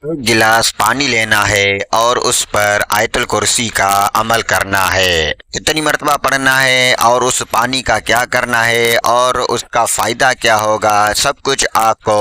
एक गिलास पानी लेना है और उस पर आयतुल कुर्सी का अमल करना है। कितनी मरतबा पढ़ना है और उस पानी का क्या करना है और उसका फ़ायदा क्या होगा, सब कुछ आपको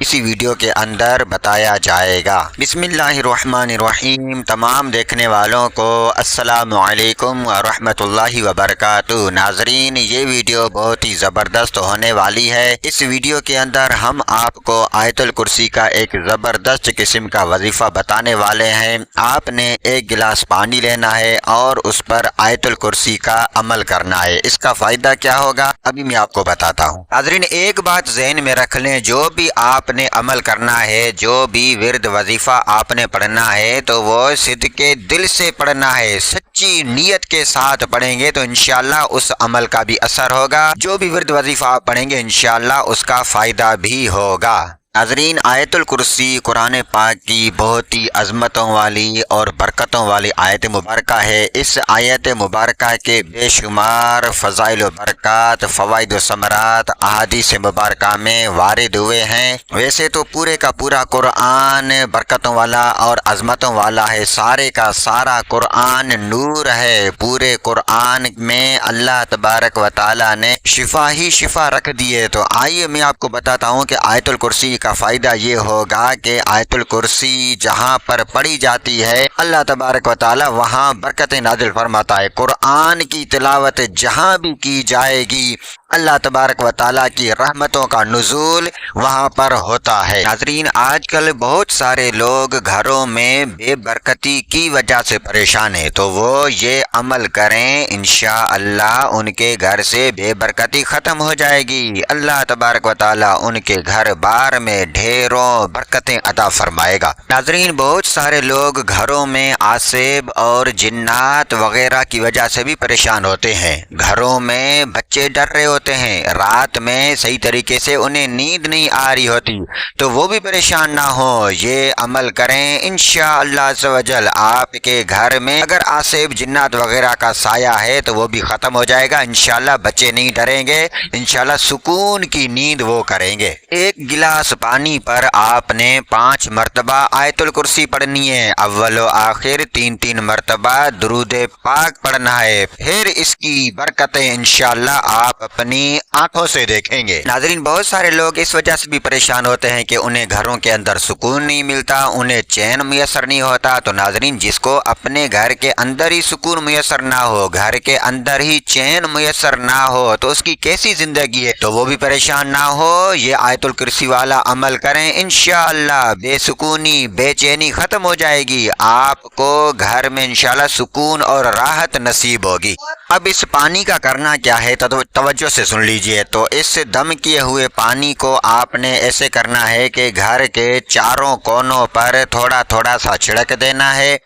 इसी वीडियो के अंदर बताया जाएगा। बिस्मिल्लाहिर्रहमानिर्रहीम। तमाम देखने वालों को अस्सलामु अलैकुम व रहमतुल्लाहि व बरकातुहू। नाजरीन, ये वीडियो बहुत ही ज़बरदस्त होने वाली है। इस वीडियो के अंदर हम आपको आयतुल कुर्सी का एक ज़बरदस्त किस्म का वजीफा बताने वाले हैं। आपने एक गिलास पानी लेना है और उस पर आयतुल कुर्सी का अमल करना है। इसका फायदा क्या होगा अभी मैं आपको बताता हूँ। नाज़रीन, एक बात ज़हन में रख लें, जो भी आपने अमल करना है, जो भी विर्द वजीफा आपने पढ़ना है, तो वो सिद्के दिल से पढ़ना है, सच्ची नीयत के साथ पढ़ेंगे तो इंशाअल्लाह उस अमल का भी असर होगा। जो भी विर्द वजीफा आप पढ़ेंगे इंशाअल्लाह उसका फायदा भी होगा। नाज़रीन, आयतुल कुर्सी कुरान पाक की बहुत ही अज़मतों वाली और बरकतों वाली आयत मुबारका है। इस आयत मुबारका के बेशुमार फ़ज़ाइल व बरक़ात, फ़वाइद व समरात अहादीस मुबारका में वारिद हुए हैं। वैसे तो पूरे का पूरा कुरान बरकतों वाला और अज़मतों वाला है, सारे का सारा कुरान नूर है। पूरे कुरान में अल्लाह तबारक व तआला ने शिफा ही शिफा रख दी है। तो आइए मैं आपको बताता हूँ कि आयतुल कुर्सी का फ़ायदा ये होगा कि आयतुल कुर्सी जहाँ पर पढ़ी जाती है अल्लाह तबारक व तआला वहाँ बरकतें नाज़िल फरमाता है। कुरान की तिलावत जहाँ भी की जाएगी अल्लाह तबारक व तआला की रहमतों का नुज़ूल वहाँ पर होता है। नाज़रीन, आजकल बहुत सारे लोग घरों में बेबरकती की वजह से परेशान है, तो वो ये अमल करें, इंशाअल्लाह उनके घर से बेबरकती ख़त्म हो जाएगी। अल्लाह तबारक व तआला उनके घर बार में ढेरों बरकतें अता फरमाएगा। नाज़रीन, बहुत सारे लोग घरों में आसेब और जिन्नात वगैरह की वजह से भी परेशान होते हैं। घरों में बच्चे डर रहे होते हैं, रात में सही तरीके से उन्हें नींद नहीं आ रही होती, तो वो भी परेशान ना हो, ये अमल करें, इंशाअल्लाह अज़्ज़ व जल आपके घर में अगर आसेब जिन्नात वगैरह का साया है तो वो भी ख़त्म हो जाएगा। इंशाअल्लाह बच्चे नहीं डरेंगे, इंशाअल्लाह सुकून की नींद वो करेंगे। एक गिलास पानी पर आपने 5 मरतबा आयतुल कुर्सी पढ़नी है। अव्वल व आखिर 3-3 मरतबा दुरूद पाक पढ़ना है। फिर इसकी बरकतें इंशाअल्लाह आप अपनी आंखों से देखेंगे। नाज़रीन, बहुत सारे लोग इस वजह से भी परेशान होते हैं कि उन्हें घरों के अंदर सुकून नहीं मिलता, उन्हें चैन मुयसर नहीं होता। तो नाज़रीन, जिसको अपने घर के अंदर ही सुकून मुयसर ना हो, घर के अंदर ही चैन मुयसर ना हो, तो उसकी कैसी जिंदगी है, तो वो भी परेशान ना हो, ये आयतुल कुर्सी वाला अमल करें, इंशाअल्लाह बेसुकूनी बेचैनी खत्म हो जाएगी। आपको घर में इंशाअल्लाह सुकून और राहत नसीब होगी। अब इस पानी का करना क्या है तो तवज्जो से सुन लीजिए। तो इस दम किए हुए पानी को आपने ऐसे करना है कि घर के चारों कोनों पर थोड़ा थोड़ा सा छिड़क देना है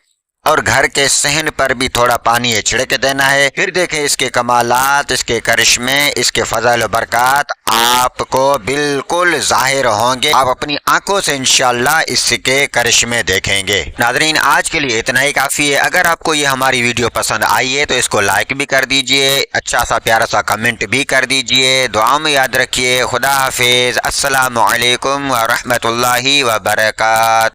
और घर के सहन पर भी थोड़ा पानी छिड़क देना है। फिर देखें इसके कमालात, इसके करिश्मे, इसके फज़ाइल व बरक़ात आपको बिल्कुल ज़ाहिर होंगे। आप अपनी आंखों से इंशाअल्लाह इसके करिश्मे देखेंगे। नाज़रीन, आज के लिए इतना ही काफ़ी है। अगर आपको ये हमारी वीडियो पसंद आई है तो इसको लाइक भी कर दीजिए, अच्छा सा प्यारा सा कमेंट भी कर दीजिए। दुआ में याद रखिए। खुदा हाफिज़। अस्सलामु अलैकुम व रहमतुल्लाहि व बरकातुहू।